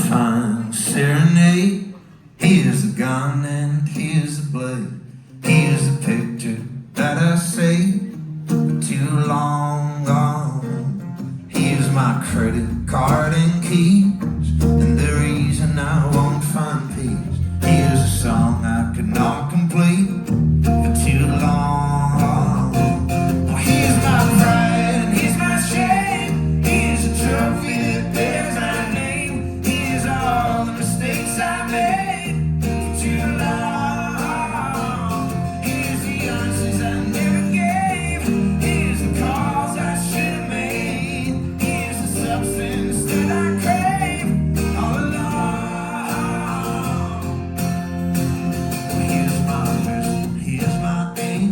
final serenade. Here's the gun and here's the blade. Here's the picture that I saved for too long gone. Here's my credit card and keys, and the reason I won't find peace. Here's a song I could not complete for too long. Oh, here's my pride and here's my shame. Here's a trophy that bears my name. Here's all the mistakes I made for too long. Here's the answers I never gave. Here's the calls I should have made. Here's the substance that I crave all along. Here's my vision, here's my aim.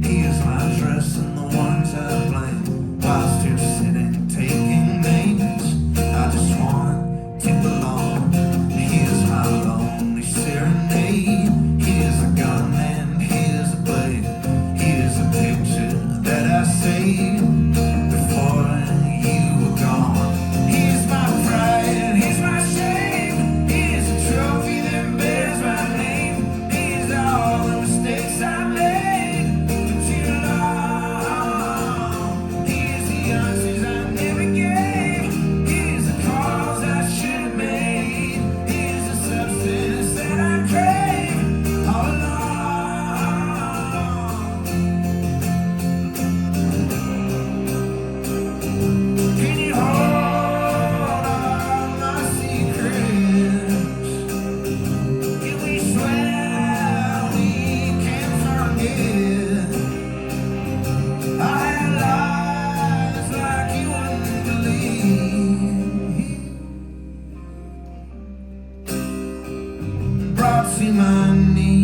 Here's my dress and the ones I blame. While still sitting taking names, I just want to belong. Here's my lonely serenade. Here's a gun and here's a blade. Here's a picture that I saved before you were gone. Here's my pride and here's my shame. Here's a trophy that bears my name. Here's all the mistakes I made for too long. Here's the answers I never gave. Here's the calls I should have made. Here's the substance that I crave all along. Can you hold all my secrets? Can we swear we can't forget? I had lies like you wouldn't believe, brought to my knees.